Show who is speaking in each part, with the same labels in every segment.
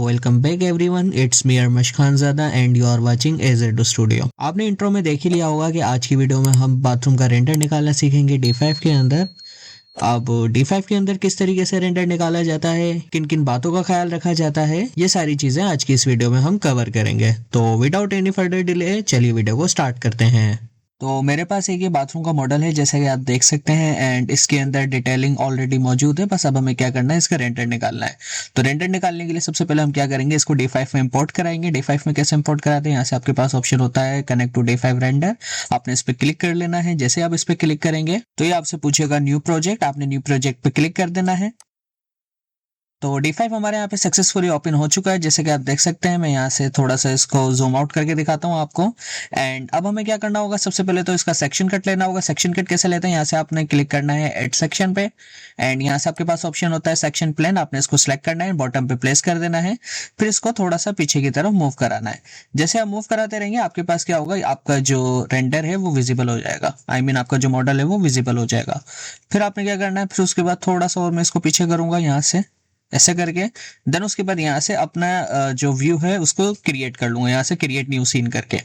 Speaker 1: Welcome back everyone, it's me Armash Khanzada and you are watching एजेडो studio. आपने intro में देख ही लिया होगा कि आज की वीडियो में हम बाथरूम का रेंडर निकालना सीखेंगे D5 के अंदर। अब D5 के अंदर किस तरीके से रेंडर निकाला जाता है, किन किन बातों का ख्याल रखा जाता है, ये सारी चीजें आज की इस वीडियो में हम कवर करेंगे। तो विदाउट एनी फर्दर डिले चलिए वीडियो को स्टार्ट करते हैं। तो मेरे पास एक ये बाथरूम का मॉडल है जैसे कि आप देख सकते हैं एंड इसके अंदर डिटेलिंग ऑलरेडी मौजूद है। बस अब हमें क्या करना है, इसका रेंडर निकालना है। तो रेंडर निकालने के लिए सबसे पहले हम क्या करेंगे, इसको D5 में इंपोर्ट कराएंगे। D5 में कैसे इंपोर्ट कराते हैं, यहाँ से आपके पास ऑप्शन होता है कनेक्ट टू D5 रेंडर। आपने इस पर क्लिक कर लेना है। जैसे आप इस पर क्लिक करेंगे तो ये आपसे पूछेगा न्यू प्रोजेक्ट, आपने न्यू प्रोजेक्ट पे क्लिक कर देना है। तो D5 हमारे यहाँ पे सक्सेसफुली ओपन हो चुका है जैसे कि आप देख सकते हैं। मैं यहाँ से थोड़ा सा इसको जूम आउट करके दिखाता हूँ आपको। एंड अब हमें क्या करना होगा, सबसे पहले तो इसका सेक्शन कट लेना होगा। सेक्शन कट कैसे लेते हैं, यहाँ से आपने क्लिक करना है एड सेक्शन पे एंड यहाँ से आपके पास ऑप्शन होता है सेक्शन प्लेन। आपने इसको सिलेक्ट करना है, बॉटम पे प्लेस कर देना है, फिर इसको थोड़ा सा पीछे की तरफ मूव कराना है। जैसे आप मूव कराते रहेंगे आपके पास क्या होगा, आपका जो रेंडर है वो विजिबल हो जाएगा। आई मीन आपका जो मॉडल है वो विजिबल हो जाएगा। फिर आपने क्या करना है, फिर उसके बाद थोड़ा सा और मैं इसको पीछे करूंगा यहाँ से ऐसे करके। देन उसके बाद यहाँ से अपना जो व्यू है उसको क्रिएट कर लूंगा, यहाँ से क्रिएट न्यू सीन करके।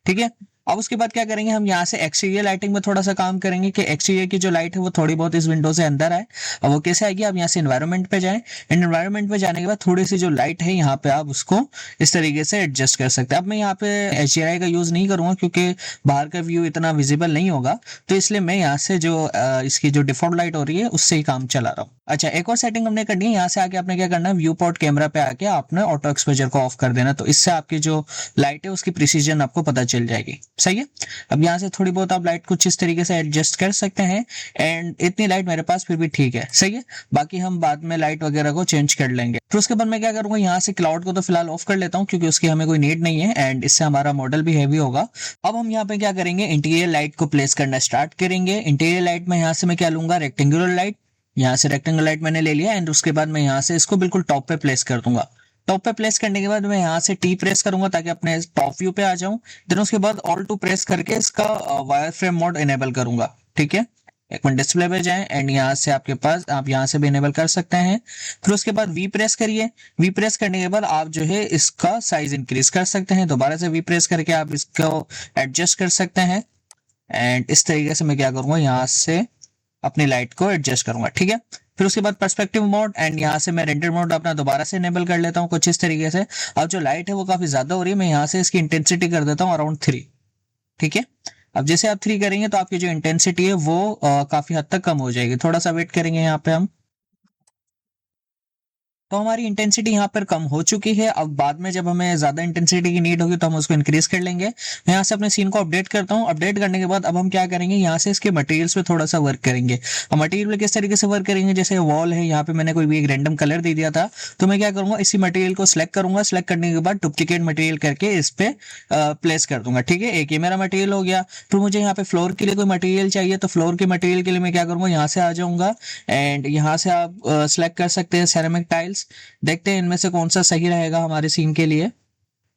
Speaker 1: ठीक है, अब उसके बाद क्या करेंगे, हम यहाँ से एक्सटीरियर लाइटिंग में थोड़ा सा काम करेंगे कि एक्सटीरियर की जो लाइट है वो थोड़ी बहुत इस विंडो से अंदर आए। अब वो कैसे आएगी, आप यहाँ से एनवायरनमेंट पे जाएं एंड एनवायरनमेंट पे जाने के बाद थोड़ी सी जो लाइट है यहाँ पे आप उसको इस तरीके से एडजस्ट कर सकते हैं। अब मैं यहाँ पे HDRI का यूज नहीं करूंगा क्योंकि बाहर का व्यू इतना विजिबल नहीं होगा, तो इसलिए मैं यहाँ से जो इसकी जो डिफॉल्ट लाइट हो रही है उससे ही काम चला रहा हूँ। अच्छा, एक और सेटिंग हमने करनी है। यहाँ से आके आपने क्या करना है, व्यू पोर्ट कैमरा पे आके आपने ऑटो एक्सपोजर को ऑफ कर देना। तो इससे आपकी जो लाइट है उसकी प्रिसीजन आपको पता चल जाएगी। सही है, अब यहाँ से थोड़ी बहुत आप लाइट कुछ इस तरीके से एडजस्ट कर सकते हैं एंड इतनी लाइट मेरे पास फिर भी ठीक है। सही है, बाकी हम बाद में लाइट वगैरह को चेंज कर लेंगे। फिर उसके बाद मैं क्या करूंगा, यहाँ से क्लाउड को तो फिलहाल ऑफ कर लेता हूँ क्योंकि उसकी हमें कोई नीड नहीं है एंड इससे हमारा मॉडल भी हैवी होगा। अब हम यहाँ पे क्या करेंगे, इंटीरियर लाइट को प्लेस करना स्टार्ट करेंगे। इंटीरियर लाइट में यहाँ से मैं क्या लूंगा, रेक्टेंगुलर लाइट। यहाँ से रेक्टेंगुलर लाइट मैंने ले लिया एंड उसके बाद मैं यहाँ से इसको बिल्कुल टॉप पे प्लेस कर दूंगा। टॉप पे प्लेस करने के बाद मैं यहाँ से T प्रेस करूंगा ताकि अपने टॉप व्यू पे आ जाऊं। देन उसके बाद ऑल टू प्रेस करके इसका वायर फ्रेम मोड इनेबल करूंगा। ठीक है, एक मिनट डिस्प्ले पे जाएं एंड यहाँ से आपके पास आप यहाँ से भी इनेबल कर सकते हैं। फिर उसके बाद V प्रेस करिए। V प्रेस करने के बाद आप जो है इसका साइज इंक्रीज कर सकते हैं। दोबारा से V प्रेस करके आप इसको एडजस्ट कर सकते हैं एंड इस तरीके से मैं क्या करूंगा, यहाँ से अपनी लाइट को एडजस्ट करूंगा। ठीक है, फिर उसके बाद पर्सपेक्टिव मोड एंड यहाँ से मैं रेंडर मोड अपना दोबारा से इनेबल कर लेता हूँ कुछ इस तरीके से। अब जो लाइट है वो काफी ज्यादा हो रही है, मैं यहाँ से इसकी इंटेंसिटी कर देता हूँ अराउंड 3। ठीक है, अब जैसे आप 3 करेंगे तो आपकी जो इंटेंसिटी है वो काफी हद तक कम हो जाएगी। थोड़ा सा वेट करेंगे यहाँ पे हम। तो हमारी इंटेंसिटी यहाँ पर कम हो चुकी है। अब बाद में जब हमें ज्यादा इंटेंसिटी की नीड होगी तो हम उसको इंक्रीज कर लेंगे। मैं यहाँ से अपने सीन को अपडेट करता हूँ। अपडेट करने के बाद अब हम क्या करेंगे, यहाँ से इसके मटेरियल्स पे थोड़ा सा वर्क करेंगे। अब मटेरियल पे किस तरीके से वर्क करेंगे, जैसे वॉल है, यहाँ पे मैंने कोई भी एक रैंडम कलर दे दिया था, तो मैं क्या करूंगा, इसी मटेरियल को सिलेक्ट करूंगा। सिलेक्ट करने के बाद डुप्लीकेट मटेरियल करके इस पे प्लेस कर दूंगा। ठीक है, एक ये मेरा मटेरियल हो गया। फिर मुझे यहाँ पे फ्लोर के लिए कोई मटेरियल चाहिए, तो फ्लोर के मटेरियल के लिए मैं क्या करूंगा, यहाँ से आ जाऊंगा एंड यहाँ से आप सिलेक्ट कर सकते हैं सेरेमिक टाइल्स। देखते हैं इनमें से कौन सा सही रहेगा हमारे सीन के लिए।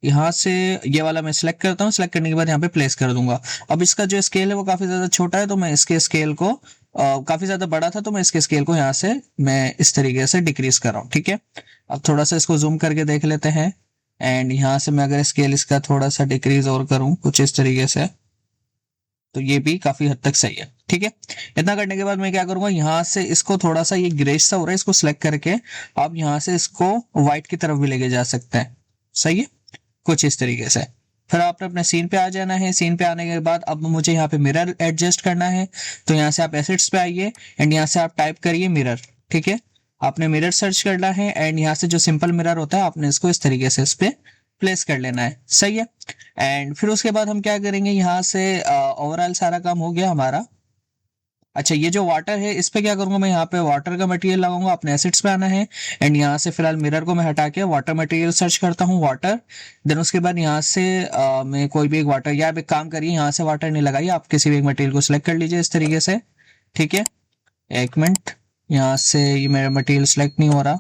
Speaker 1: यहाँ से ये वाला मैं सिलेक्ट करता हूँ। सिलेक्ट करने के बाद यहाँ पे प्लेस कर दूंगा। अब इसका जो स्केल है वो काफी ज्यादा छोटा है, तो मैं इसके स्केल को काफी ज्यादा बड़ा था तो मैं इसके स्केल को यहाँ से मैं इस तरीके से डिक्रीज कर रहा हूँ। ठीक है, अब थोड़ा सा इसको जूम करके देख लेते हैं एंड यहाँ से मैं अगर स्केल इसका थोड़ा सा डिक्रीज और करूँ कुछ इस तरीके से, तो ये भी काफी हद तक सही है। ठीक है, इतना करने के बाद मैं क्या करूंगा, यहाँ से इसको थोड़ा सा ये ग्रेस सा हो रहा है, इसको सिलेक्ट करके आप यहाँ से इसको व्हाइट की तरफ भी लेके जा सकते हैं। सही है, कुछ इस तरीके से। फिर आपने अपने सीन पे आ जाना है। सीन पे आने के बाद अब मुझे यहाँ पे मिरर एडजस्ट करना है, तो यहाँ से आप एसेट्स पे आइए एंड यहाँ से आप टाइप करिए मिरर। ठीक है, आपने मिरर सर्च करना है एंड यहाँ से जो सिंपल मिरर होता है आपने इसको इस तरीके से इस पे प्लेस कर लेना है। सही है, एंड फिर उसके बाद हम क्या करेंगे, यहाँ से ओवरऑल सारा काम हो गया हमारा। अच्छा, ये जो वाटर है इस पे क्या करूंगा, मैं यहाँ पे वाटर का मटेरियल लगाऊंगा। अपने एसिड्स पे आना है एंड यहाँ से फिलहाल मिरर को मैं हटा के वाटर मटेरियल सर्च करता हूँ, वाटर। देन उसके बाद यहाँ से मैं कोई भी एक वाटर, या आप एक काम करिए यहाँ से वाटर नहीं लगाइए, आप किसी भी एक मटेरियल को सिलेक्ट कर लीजिए इस तरीके से। ठीक है, एक मिनट, यहाँ से ये मेरा मटेरियल सिलेक्ट नहीं हो रहा,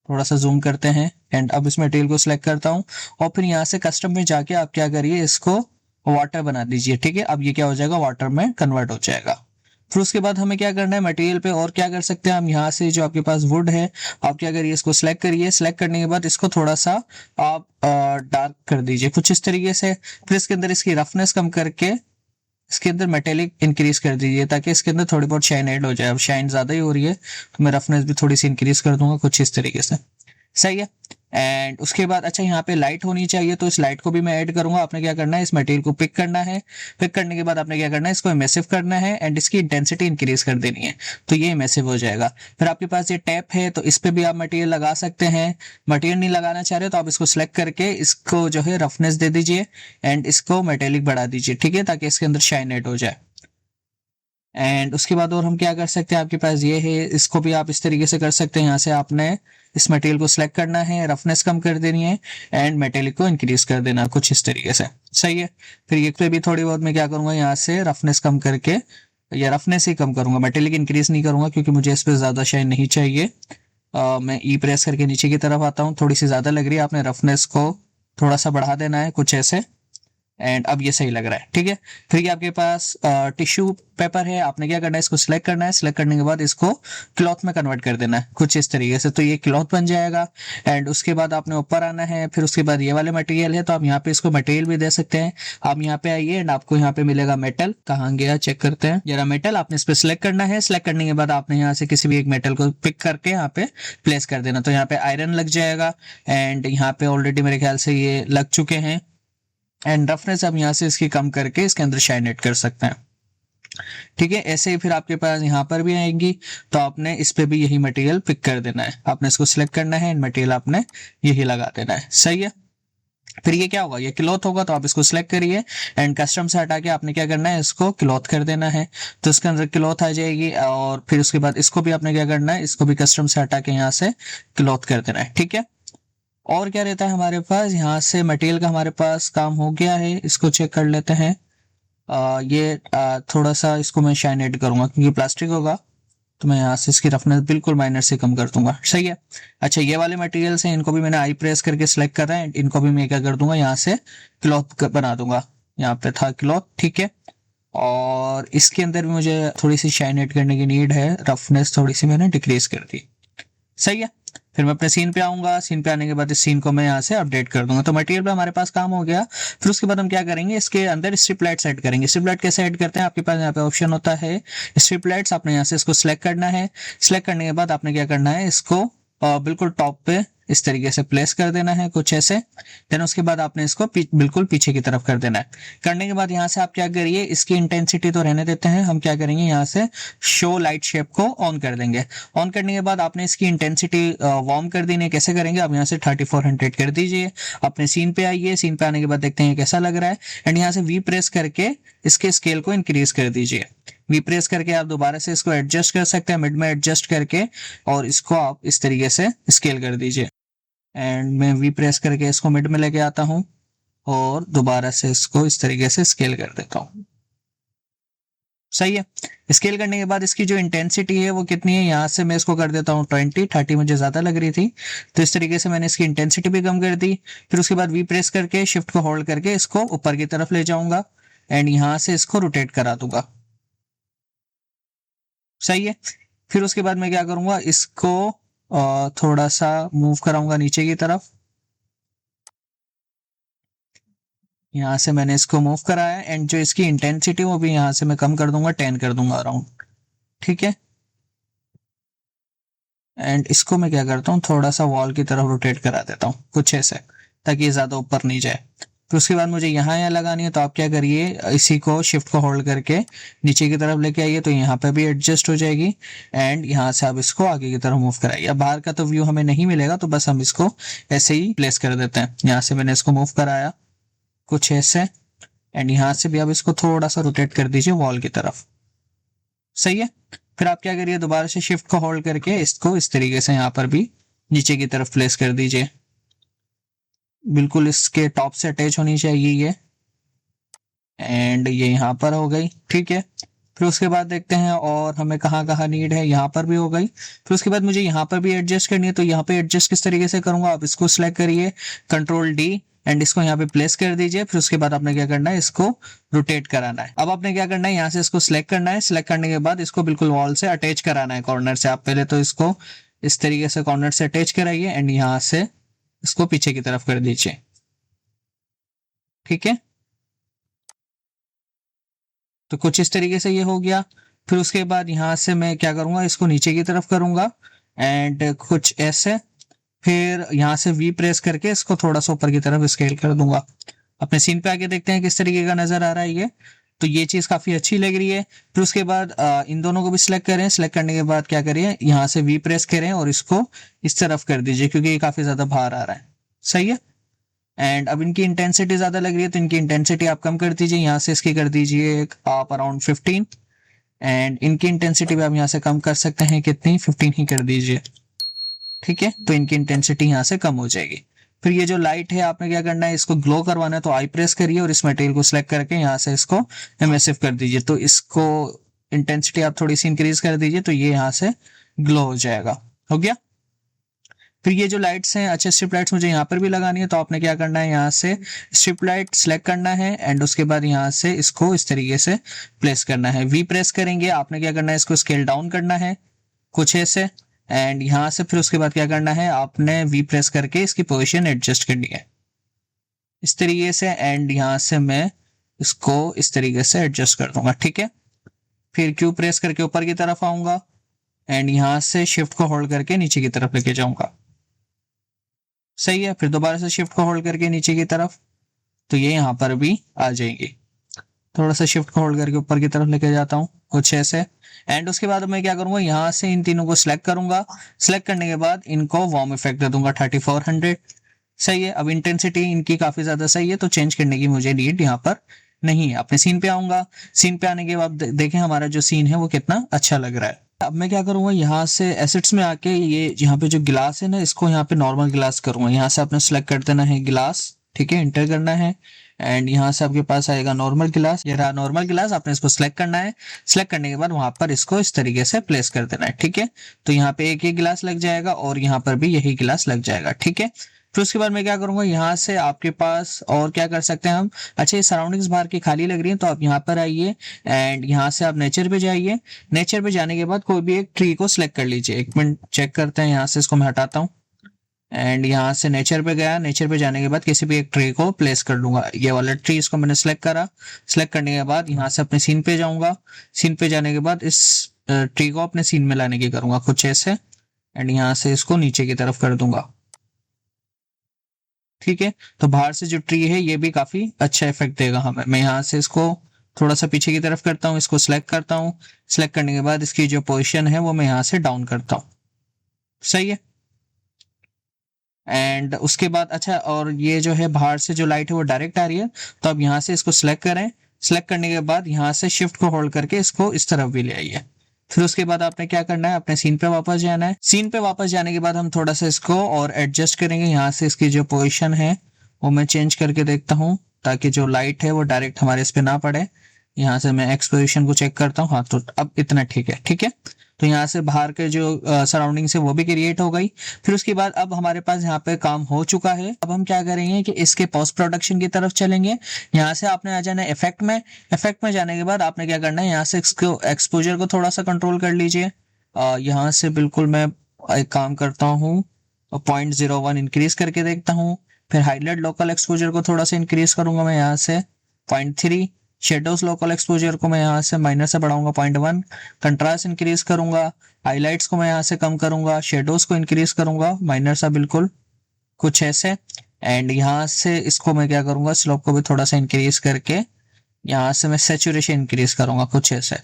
Speaker 1: थोड़ा सा जूम करते हैं एंड अब इस मटेरियल को सिलेक्ट करता हूँ और फिर यहाँ से कस्टम में जाके आप क्या करिए, इसको वाटर बना दीजिए। ठीक है, अब ये क्या हो जाएगा, वाटर में कन्वर्ट हो जाएगा। फिर उसके बाद हमें क्या करना है, मटेरियल पे और क्या कर सकते हैं हम, यहाँ से जो आपके पास वुड है आप क्या करिए, इसको सिलेक्ट करिए। सिलेक्ट करने के बाद इसको थोड़ा सा आप डार्क कर दीजिए कुछ इस तरीके से। फिर इसके अंदर इसकी रफनेस कम करके इसके अंदर मेटेलिक इंक्रीज कर दीजिए, ताकि इसके अंदर थोड़ी बहुत शाइन ऐड हो जाए। अब शाइन ज्यादा ही हो रही है तो मैं रफनेस भी थोड़ी सी इंक्रीज कर दूंगा कुछ इस तरीके से। सही है। एंड उसके बाद अच्छा यहाँ पे लाइट होनी चाहिए, तो इस लाइट को भी मैं ऐड करूंगा। आपने क्या करना है, इस मटेरियल को पिक करना है। पिक करने के बाद आपने क्या करना है, इसको इमेसिव करना है एंड इसकी इंटेंसिटी इंक्रीज कर देनी है, तो ये इमेसिव हो जाएगा। फिर आपके पास ये टैप है तो इस पे भी आप मटेरियल लगा सकते हैं। मटेरियल नहीं लगाना चाह रहे तो आप इसको सिलेक्ट करके इसको जो है रफनेस दे दीजिए एंड इसको मेटेलिक बढ़ा दीजिए, ठीक है, ताकि इसके अंदर शाइन ऐड हो जाए। एंड उसके बाद और हम क्या कर सकते हैं, आपके पास ये है, इसको भी आप इस तरीके से कर सकते हैं। यहाँ से आपने इस मटेरियल को सिलेक्ट करना है, रफनेस कम कर देनी है एंड मेटेलिक को इंक्रीज कर देना कुछ इस तरीके से। सही है। फिर ये पे भी थोड़ी बहुत मैं क्या करूंगा, यहाँ से रफनेस कम करके, या रफनेस ही कम करूंगा, मेटेलिक इंक्रीज नहीं करूंगा क्योंकि मुझे इस पर ज्यादा शाइन नहीं चाहिए। मैं ई प्रेस करके नीचे की तरफ आता हूँ, थोड़ी सी ज्यादा लग रही है, आपने रफनेस को थोड़ा सा बढ़ा देना है कुछ ऐसे। एंड अब ये सही लग रहा है, ठीक है। फिर ये आपके पास टिश्यू पेपर है, आपने क्या करना है, इसको सिलेक्ट करना है। सिलेक्ट करने के बाद इसको क्लॉथ में कन्वर्ट कर देना है कुछ इस तरीके से, तो ये क्लॉथ बन जाएगा। एंड उसके बाद आपने ऊपर आना है। फिर उसके बाद ये वाले मटेरियल है, तो आप यहाँ पे इसको मटेरियल भी दे सकते हैं। आप यहाँ पे आइए एंड आपको यहाँ पे मिलेगा मेटल, कहाँ गया चेक करते हैं, जरा मेटल। आपने इस पे सिलेक्ट करना है। सिलेक्ट करने के बाद आपने यहाँ से किसी भी एक मेटल को पिक करके यहाँ पे प्लेस कर देना, तो यहाँ पे आयरन लग जाएगा। एंड यहाँ पे ऑलरेडी मेरे ख्याल से ये लग चुके हैं। एंड रफनेस अब यहाँ से इसकी कम करके इसके अंदर शाइन ऐड कर सकते हैं, ठीक है। ऐसे ही फिर आपके पास यहाँ पर भी आएंगी, तो आपने इस पे भी यही मटेरियल पिक कर देना है। आपने इसको सिलेक्ट करना है एंड मटेरियल आपने यही लगा देना है। सही है। फिर ये क्या होगा, ये क्लॉथ होगा, तो आप इसको सिलेक्ट करिए एंड कस्टम से हटा के आपने क्या करना है, इसको क्लॉथ कर देना है, तो इसके अंदर क्लॉथ आ जाएगी। और फिर उसके बाद इसको भी आपने क्या करना है, इसको भी कस्टम से हटा के यहाँ से क्लॉथ कर देना है, ठीक है। और क्या रहता है हमारे पास, यहाँ से मटेरियल का हमारे पास काम हो गया है, इसको चेक कर लेते हैं। थोड़ा सा इसको मैं शाइन ऐड करूंगा क्योंकि प्लास्टिक होगा, तो मैं यहाँ से इसकी रफनेस बिल्कुल माइनर से कम कर दूंगा। सही है। अच्छा, ये वाले मटेरियल्स हैं, इनको भी मैंने आई प्रेस करके सिलेक्ट कर रहा है, इनको भी मैं क्या कर दूंगा, यहाँ से क्लॉथ बना दूंगा। यहाँ पे था क्लॉथ, ठीक है। और इसके अंदर भी मुझे थोड़ी सी शाइन ऐड करने की नीड है, रफनेस थोड़ी सी मैंने डिक्रीज कर दी। सही है। फिर मैं अपने सीन पे आऊंगा। सीन पे आने के बाद इस सीन को मैं यहाँ से अपडेट कर दूंगा, तो मटेरियल पे हमारे पास काम हो गया। फिर उसके बाद हम क्या करेंगे, इसके अंदर स्ट्रिप लाइट सेट करेंगे। स्ट्रिप लाइट कैसे ऐड करते हैं, आपके पास यहाँ पे ऑप्शन होता है स्ट्रिप लाइट्स, आपने यहाँ से इसको सिलेक्ट करना है। सिलेक्ट करने के बाद आपने क्या करना है, इसको बिल्कुल टॉप पे इस तरीके से प्लेस कर देना है कुछ ऐसे। देन उसके बाद आपने इसको बिल्कुल पीछे की तरफ कर देना है। करने के बाद यहाँ से आप क्या करिए, इसकी इंटेंसिटी तो रहने देते हैं, हम क्या करेंगे, यहाँ से शो लाइट शेप को ऑन कर देंगे। ऑन करने के बाद आपने इसकी इंटेंसिटी वार्म कर देनी है। कैसे करेंगे, आप यहाँ से 3400 कर दीजिए। अपने सीन पे आइए। सीन पे आने के बाद देखते हैं कैसा लग रहा है। एंड यहाँ से वी प्रेस करके इसके स्केल को इंक्रीज कर दीजिए। वी प्रेस करके आप दोबारा से इसको एडजस्ट कर सकते हैं, मिड में एडजस्ट करके, और इसको आप इस तरीके से स्केल कर दीजिए। एंड मैं वी प्रेस करके इसको मिड में लेके आता हूं और दोबारा से इसको इस तरीके से स्केल कर देता हूं। सही है। स्केल करने के बाद इसकी जो इंटेंसिटी है वो कितनी है, यहाँ से मैं इसको कर देता हूँ 20, 30 मुझे ज्यादा लग रही थी, तो इस तरीके से मैंने इसकी इंटेंसिटी भी कम कर दी। फिर उसके बाद वी प्रेस करके शिफ्ट को होल्ड करके इसको ऊपर की तरफ ले जाऊंगा एंड यहाँ से इसको रोटेट करा दूंगा। सही है। फिर उसके बाद मैं क्या करूंगा, इसको थोड़ा सा मूव कराऊंगा नीचे की तरफ। यहाँ से मैंने इसको मूव कराया एंड जो इसकी इंटेंसिटी वो भी यहाँ से मैं कम कर दूंगा, 10 कर दूंगा अराउंड, ठीक है। एंड इसको मैं क्या करता हूँ, थोड़ा सा वॉल की तरफ रोटेट करा देता हूँ कुछ ऐसे, ताकि ये ज्यादा ऊपर नहीं जाए। तो उसके बाद मुझे यहाँ लगानी है, तो आप क्या करिए, इसी को शिफ्ट को होल्ड करके नीचे की तरफ लेके आइए, तो यहाँ पे भी एडजस्ट हो जाएगी। एंड यहाँ से आप इसको आगे की तरफ मूव कराइए। अब बाहर का तो व्यू हमें नहीं मिलेगा, तो बस हम इसको ऐसे ही प्लेस कर देते हैं। यहाँ से मैंने इसको मूव कराया कुछ ऐसे, एंड यहाँ से भी आप इसको थोड़ा सा रोटेट कर दीजिए वॉल की तरफ। सही है। फिर आप क्या करिए, दोबारा से शिफ्ट को होल्ड करके इसको इस तरीके से यहाँ पर भी नीचे की तरफ प्लेस कर दीजिए। बिल्कुल इसके टॉप से अटैच होनी चाहिए ये, एंड ये यहाँ पर हो गई, ठीक है। फिर उसके बाद देखते हैं और हमें कहाँ कहाँ नीड है, यहाँ पर भी हो गई। फिर उसके बाद मुझे यहाँ पर भी एडजस्ट करनी है, तो यहाँ पे एडजस्ट किस तरीके से करूंगा, आप इसको सिलेक्ट करिए, कंट्रोल डी, एंड इसको यहाँ पे प्लेस कर दीजिए। फिर उसके बाद आपने क्या करना है, इसको रोटेट कराना है। अब आपने क्या करना है, यहाँ से इसको सिलेक्ट करना है। सिलेक्ट करने के बाद इसको बिल्कुल वॉल से अटैच कराना है कॉर्नर से। आप पहले तो इसको इस तरीके से कॉर्नर से अटैच कराइए एंड यहाँ से इसको पीछे की तरफ कर दीजिए। ठीक है, तो कुछ इस तरीके से ये हो गया। फिर उसके बाद यहाँ से मैं क्या करूंगा, इसको नीचे की तरफ करूंगा एंड कुछ ऐसे। फिर यहाँ से वी प्रेस करके इसको थोड़ा सा ऊपर की तरफ स्केल कर दूंगा। अपने सीन पे आके देखते हैं किस तरीके का नजर आ रहा है ये। तो ये चीज काफी अच्छी लग रही है। फिर उसके बाद इन दोनों को भी सिलेक्ट करें। सिलेक्ट करने के बाद क्या करिए, यहाँ से वी प्रेस करें और इसको इस तरफ कर दीजिए क्योंकि ये काफी ज्यादा बाहर आ रहा है। सही है। एंड अब इनकी इंटेंसिटी ज्यादा लग रही है तो इनकी इंटेंसिटी आप कम कर दीजिए। यहाँ से इसकी कर दीजिए आप अराउंड 15 एंड इनकी इंटेंसिटी भी आप यहाँ से कम कर सकते हैं। कितनी, 15 ही कर दीजिए। ठीक है, तो इनकी इंटेंसिटी यहाँ से कम हो जाएगी। फिर ये जो लाइट है आपने क्या करना है, इसको ग्लो करवाना है तो आई प्रेस करिए और इस मटेरियल को सिलेक्ट करके यहाँ से इसको एमएसएफ कर दीजिए। तो इसको इंटेंसिटी आप थोड़ी सी इंक्रीज कर दीजिए तो ये यहाँ से ग्लो हो जाएगा। हो गया। फिर ये जो लाइट्स हैं, अच्छा स्ट्रिप लाइट्स मुझे यहाँ पर भी लगानी है तो आपने क्या करना है, यहाँ से स्ट्रिप लाइट सिलेक्ट करना है एंड उसके बाद यहाँ से इसको इस तरीके से प्लेस करना है। वी प्रेस करेंगे, आपने क्या करना है, इसको स्केल डाउन करना है कुछ ऐसे एंड यहाँ से फिर उसके बाद क्या करना है, आपने वी प्रेस करके इसकी पोजीशन एडजस्ट करनी है इस तरीके से एंड यहाँ से मैं इसको इस तरीके से एडजस्ट कर दूंगा। ठीक है, फिर क्यू प्रेस करके ऊपर की तरफ आऊंगा एंड यहाँ से शिफ्ट को होल्ड करके नीचे की तरफ लेके जाऊंगा। सही है, फिर दोबारा से शिफ्ट को होल्ड करके नीचे की तरफ, तो ये यहाँ पर भी आ जाएंगी। थोड़ा सा शिफ्ट को होल्ड करके ऊपर की तरफ लेके जाता हूँ कुछ ऐसे एंड उसके बाद मैं क्या करूंगा, यहाँ से इन तीनों को सिलेक्ट करूंगा। सिलेक्ट करने के बाद इनको वार्म इफेक्ट दे दूंगा 3400। सही है, अब इंटेंसिटी इनकी काफी ज्यादा सही है तो चेंज करने की मुझे नीड यहाँ पर नहीं है। अपने सीन पे आऊंगा। सीन पे आने के बाद देखें हमारा जो सीन है वो कितना अच्छा लग रहा है। अब मैं क्या करूंगा, यहाँ से एसेट्स में आके ये यहाँ पे जो गिलास है ना, इसको यहाँ पे नॉर्मल गिलास करूंगा। यहाँ से आपने सिलेक्ट कर देना है गिलास। ठीक है, इंटर करना है एंड यहाँ से आपके पास आएगा नॉर्मल गिलास। ये रहा नॉर्मल गिलास, आपने इसको सिलेक्ट करना है। सिलेक्ट करने के बाद वहां पर इसको इस तरीके से प्लेस कर देना है। ठीक है, तो यहाँ पे एक ही गिलास लग जाएगा और यहाँ पर भी यही गिलास लग जाएगा। ठीक है, फिर उसके बाद मैं क्या करूंगा, यहाँ से आपके पास और क्या कर सकते हैं हम, अच्छा ये सराउंडिंग्स बाहर की खाली लग रही है तो आप यहाँ पर आइए एंड यहाँ से आप नेचर पे जाइए। नेचर पे जाने के बाद कोई भी एक ट्री को सिलेक्ट कर लीजिए। एक मिनट चेक करते हैं, यहाँ से इसको मैं हटाता हूँ एंड यहाँ से नेचर पे गया। नेचर पे जाने के बाद किसी भी एक ट्री को प्लेस कर दूंगा। ये वाला ट्री, इसको मैंने सिलेक्ट करा। सिलेक्ट करने के बाद यहाँ से अपने सीन पे जाऊंगा। सीन पे जाने के बाद इस ट्री को अपने सीन में लाने की करूंगा कुछ ऐसे एंड यहाँ से इसको नीचे की तरफ कर दूंगा। ठीक है, तो बाहर से जो ट्री है ये भी काफी अच्छा इफेक्ट देगा हमें। मैं यहाँ से इसको थोड़ा सा पीछे की तरफ करता हूँ, इसको सिलेक्ट करता हूँ। सिलेक्ट करने के बाद इसकी जो पोजीशन है वो मैं यहाँ से डाउन करता हूँ। सही है, एंड उसके बाद अच्छा, और ये जो है बाहर से जो लाइट है वो डायरेक्ट आ रही है तो अब यहाँ से इसको सिलेक्ट करें। सिलेक्ट करने के बाद यहाँ से शिफ्ट को होल्ड करके इसको इस तरफ भी ले आइए। फिर उसके बाद आपने क्या करना है, अपने सीन पे वापस जाना है। सीन पे वापस जाने के बाद हम थोड़ा सा इसको और एडजस्ट करेंगे। यहाँ से इसकी जो पोजीशन है वो मैं चेंज करके देखता हूँ ताकि जो लाइट है वो डायरेक्ट हमारे इस पे ना पड़े। यहाँ से मैं एक्स पोजीशन को चेक करता हूँ। हाँ, तो अब इतना ठीक है। ठीक है, तो यहाँ से बाहर के जो सराउंडिंग्स है वो भी क्रिएट हो गई। फिर उसके बाद अब हमारे पास यहाँ पे काम हो चुका है। अब हम क्या करेंगे कि इसके पोस्ट प्रोडक्शन की तरफ चलेंगे। यहाँ से आपने आ जाना है इफेक्ट में। इफेक्ट में जाने के बाद आपने क्या करना है, यहाँ से इसको एक्सपोजर को थोड़ा सा कंट्रोल कर लीजिए। यहाँ से बिल्कुल मैं एक काम करता हूँ, 0.01 इंक्रीज करके देखता हूँ। फिर हाईलाइट लोकल एक्सपोजर को थोड़ा सा इंक्रीज करूंगा मैं यहाँ से 0.3। शेडोज लोकल एक्सपोजर को मैं यहाँ से माइनस से बढ़ाऊंगा 0.1। कंट्रास्ट इंक्रीज करूंगा। हाईलाइट्स को मैं यहाँ से कम करूंगा। शेडोज को इंक्रीज करूंगा माइनर सा बिल्कुल कुछ ऐसे एंड यहाँ से इसको मैं क्या करूंगा, स्लोप को भी थोड़ा सा इंक्रीज करके यहाँ से मैं सेचुरेशन इंक्रीज करूंगा कुछ ऐसे।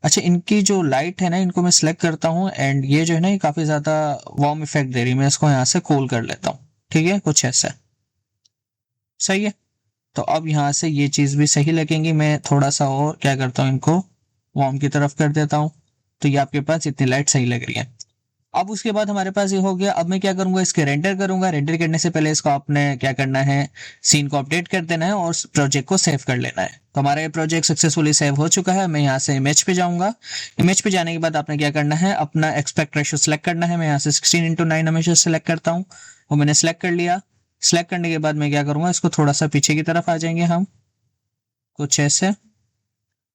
Speaker 1: अच्छा, इनकी जो लाइट है ना, इनको मैं सिलेक्ट करता हूँ एंड ये जो है ना ये काफी ज्यादा वार्म इफेक्ट दे रही है। मैं इसको यहाँ से कूल कर लेता हूँ। ठीक है, कुछ ऐसा। सही है, तो अब यहाँ से ये चीज भी सही लगेंगी। मैं थोड़ा सा और क्या करता हूँ, इनको वार्म की तरफ कर देता हूँ तो ये आपके पास इतनी लाइट सही लग रही है। अब उसके बाद हमारे पास ये हो गया। अब मैं क्या करूंगा, इसके रेंडर करूंगा। रेंडर करने से पहले इसको आपने क्या करना है, सीन को अपडेट कर देना है और प्रोजेक्ट को सेव कर लेना है। तो हमारा ये प्रोजेक्ट सक्सेसफुली सेव हो चुका है। मैं यहाँ से इमेज पे जाऊंगा। इमेज पे जाने के बाद आपने क्या करना है, अपना एक्सपेक्ट रेशियो सेलेक्ट करना है। मैं यहाँ से 16:9 हमेशा सेलेक्ट करता हूँ, वो मैंने सेलेक्ट कर लिया। सिलेक्ट करने के बाद मैं क्या करूंगा, इसको थोड़ा सा पीछे की तरफ आ जाएंगे हम, कुछ ऐसे।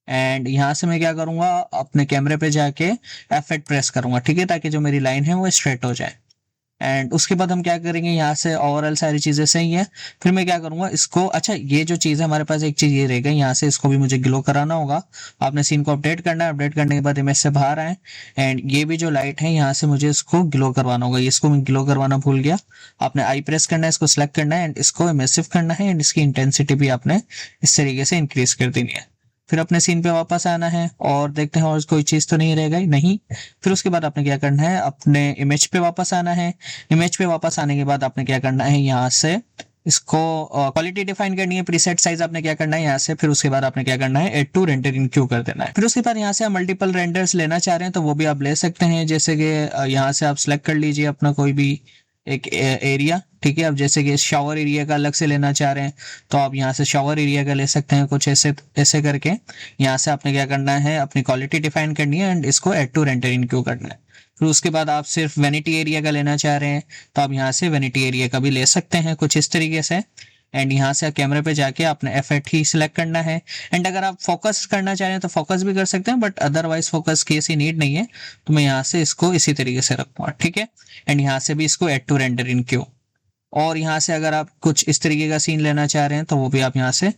Speaker 1: एंड यहाँ से मैं क्या करूंगा, अपने कैमरे पे जाके F8 प्रेस करूंगा, ठीक है, ताकि जो मेरी लाइन है वो स्ट्रेट हो जाए। एंड उसके बाद हम क्या करेंगे, यहाँ से ओवरऑल सारी चीजें सही है। फिर मैं क्या करूंगा इसको, अच्छा ये जो चीज है हमारे पास, एक चीज ये रह गई, यहाँ से इसको भी मुझे ग्लो कराना होगा। आपने सीन को अपडेट करना है, अपडेट करने के बाद इमेज से बाहर आए एंड ये भी जो लाइट है यहाँ से मुझे इसको ग्लो करवाना होगा। इसको मैं ग्लो करवाना भूल गया। आपने आई प्रेस करना है, इसको सेलेक्ट करना है एंड इसको इमर्सिव करना है एंड इसकी इंटेंसिटी भी आपने इस तरीके से इंक्रीज कर देनी है। फिर अपने सीन पे वापस आना है और देखते हैं और कोई चीज तो नहीं रह गई, नहीं। फिर उसके बाद आपने क्या करना है, अपने इमेज पे वापस आना है। इमेज पे वापस आने के बाद आपने क्या करना है, यहाँ से इसको क्वालिटी डिफाइन करनी है, प्रीसेट साइज आपने क्या करना है यहाँ से। फिर उसके बाद आपने क्या करना है, add to render in queue कर देना है। फिर उसके बाद यहाँ से आप मल्टीपल रेंडर्स लेना चाह रहे हैं तो वो भी आप ले सकते हैं, जैसे कि यहाँ से आप सिलेक्ट कर लीजिए अपना कोई भी एक एरिया, ठीक है। अब जैसे कि शावर एरिया का अलग से लेना चाह रहे हैं तो आप यहाँ से शावर एरिया का ले सकते हैं, कुछ ऐसे ऐसे करके। यहाँ से आपने क्या करना है, अपनी क्वालिटी डिफाइन करनी है एंड इसको add to render in queue करना है। फिर उसके बाद आप सिर्फ वेनिटी एरिया का लेना चाह रहे हैं तो आप यहाँ से वेनिटी एरिया का भी ले सकते हैं, कुछ इस तरीके से। एंड यहाँ से कैमरे पे जाके आपने F8 ही सिलेक्ट करना है। एंड अगर आप फोकस करना चाह रहे हैं तो फोकस भी कर सकते हैं, बट अदरवाइज फोकस की ऐसी नीड नहीं है। तो मैं यहाँ से इसको इसी तरीके से रखूंगा, ठीक है। एंड यहाँ से भी इसको add to render in queue. और यहाँ से अगर आप कुछ इस तरीके का सीन लेना चाह रहे हैं तो वो भी आप यहाँ से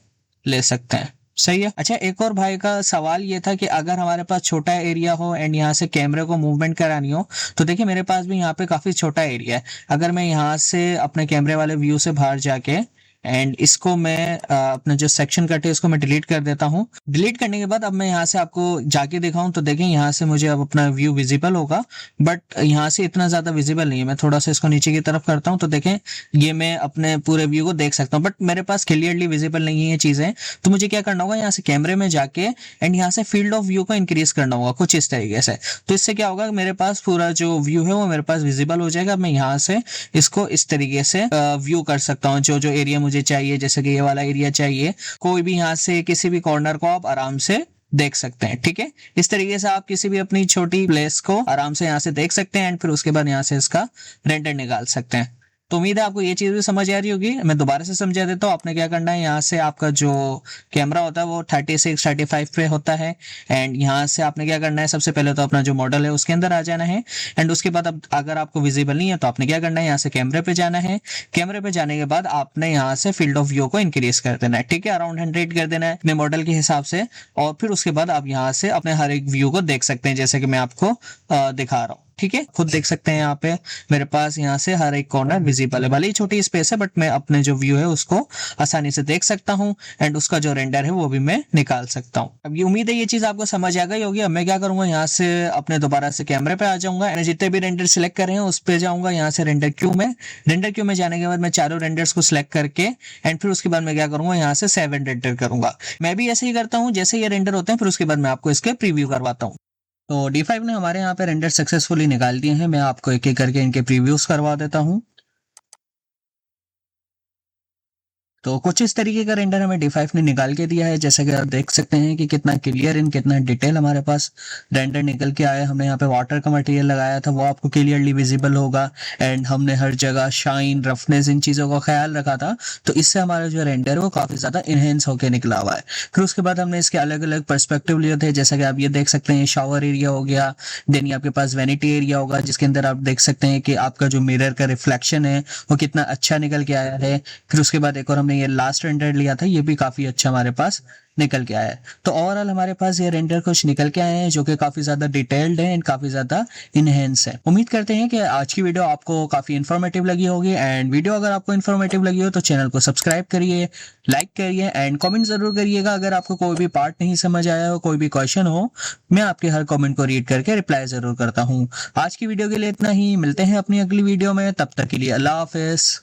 Speaker 1: ले सकते हैं, सही है। अच्छा, एक और भाई का सवाल ये था कि अगर हमारे पास छोटा एरिया हो एंड यहाँ से कैमरे को मूवमेंट करानी हो, तो देखिए मेरे पास भी यहाँ पे काफी छोटा एरिया है। अगर मैं यहाँ से अपने कैमरे वाले व्यू से बाहर जाके एंड इसको मैं अपना जो सेक्शन कट है इसको मैं डिलीट कर देता हूँ। डिलीट करने के बाद अब मैं यहाँ से आपको जाके दिखाऊं तो देखें यहाँ से मुझे अब अपना व्यू विजिबल होगा, बट यहाँ से इतना ज्यादा विजिबल नहीं है। मैं थोड़ा सा इसको नीचे की तरफ करता हूँ तो देखें ये मैं अपने पूरे व्यू को देख सकता हूँ, बट मेरे पास क्लियरली विजिबल नहीं है ये चीजें। तो मुझे क्या करना होगा, यहाँ से कैमरे में जाके एंड यहाँ से फील्ड ऑफ व्यू को इंक्रीज करना होगा, कुछ इस तरीके से। तो इससे क्या होगा, मेरे पास पूरा जो व्यू है वो मेरे पास विजिबल हो जाएगा। मैं यहाँ से इसको इस तरीके से व्यू कर सकता हूँ, जो जो एरिया मुझे चाहिए, जैसे कि ये वाला एरिया चाहिए, कोई भी यहाँ से किसी भी कॉर्नर को आप आराम से देख सकते हैं, ठीक है। इस तरीके से आप किसी भी अपनी छोटी प्लेस को आराम से यहाँ से देख सकते हैं एंड फिर उसके बाद यहाँ से इसका रेंडर निकाल सकते हैं। तो उम्मीद है आपको ये चीज भी समझ आ रही होगी। मैं दोबारा से समझा देता हूँ। आपने क्या करना है, यहाँ से आपका जो कैमरा होता है वो 36-35 पे होता है एंड यहाँ से आपने क्या करना है, सबसे पहले तो अपना जो मॉडल है उसके अंदर आ जाना है एंड उसके बाद अब अगर आपको विजिबल नहीं है तो आपने क्या करना है, यहाँ से कैमरे पे जाना है। कैमरे पे जाने के बाद आपने यहाँ से फील्ड ऑफ व्यू को इंक्रीज कर देना है, ठीक है, अराउंड 100 कर देना है अपने मॉडल के हिसाब से। और फिर उसके बाद आप यहाँ से अपने हर एक व्यू को देख सकते हैं, जैसे कि मैं आपको दिखा रहा हूँ, ठीक है। खुद देख सकते हैं यहाँ पे मेरे पास यहाँ से हर एक कॉर्नर विजिबल है, भले ही छोटी स्पेस है बट मैं अपने जो व्यू है उसको आसानी से देख सकता हूँ एंड उसका जो रेंडर है वो भी मैं निकाल सकता हूँ। अब ये उम्मीद है ये चीज आपको समझ आ गई होगी। अब मैं क्या करूंगा, यहाँ से अपने दोबारा से कैमरे पे आ जाऊंगा एंड जितने भी रेंडर सिलेक्ट कर रहे हैं उस पे जाऊंगा, यहाँ से रेंडर क्यू में। रेंडर क्यू में जाने के बाद मैं चारों रेंडर्स को सिलेक्ट करके एंड फिर उसके बाद मैं क्या करूंगा, यहाँ से 7 रेंडर करूंगा। मैं भी ऐसे ही करता हूँ, जैसे ये रेंडर होते हैं फिर उसके बाद मैं आपको इसके प्रीव्यू करवाता हूँ। तो D5 ने हमारे यहाँ पे रेंडर सक्सेसफुली निकाल दिए हैं। मैं आपको एक एक करके इनके प्रीव्यूज करवा देता हूँ। तो कुछ इस तरीके का रेंडर हमें D5 ने निकाल के दिया है। जैसा कि आप देख सकते हैं कि कितना क्लियर इन कितना डिटेल हमारे पास रेंडर निकल के आया। हमने यहाँ पे वाटर का मटेरियल लगाया था, वो आपको क्लियरली विजिबल होगा एंड हमने हर जगह शाइन, रफनेस, इन चीज़ों का ख्याल रखा था। तो इससे हमारा जो रेंडर है वो काफ़ी ज़्यादा इनहेंस होकर निकला हुआ है। फिर उसके बाद हमने इसके अलग अलग पर्सपेक्टिव लिए थे, जैसा कि आप ये देख सकते हैं शावर एरिया हो गया, देन आपके पास वेनिटी एरिया होगा जिसके अंदर आप देख सकते हैं कि आपका जो मिरर का रिफ्लेक्शन है वो कितना अच्छा निकल के आया है। फिर उसके बाद एक और हमने ये लास्ट रेंडर लिया था, ये भी काफी अच्छा हमारे पास निकल के आया है। तो ओवरऑल हमारे पास ये रेंडर कुछ निकल के आए हैं जो कि काफी ज्यादा डिटेल्ड है एंड काफी ज्यादा इनहेंस है। उम्मीद करते हैं कि आज की वीडियो आपको काफी इन्फॉर्मेटिव लगी होगी एंड वीडियो अगर आपको इन्फॉर्मेटिव लगी हो तो चैनल को सब्सक्राइब करिए, लाइक करिए एंड कमेंट जरूर करिएगा। अगर आपको कोई भी पार्ट नहीं समझ आया हो, कोई भी क्वेश्चन हो, मैं आपके हर कमेंट को रीड करके रिप्लाई जरूर करता हूँ। आज की वीडियो के लिए इतना ही, मिलते हैं अपनी अगली वीडियो में, तब तक के लिए अल्लाह हाफिज।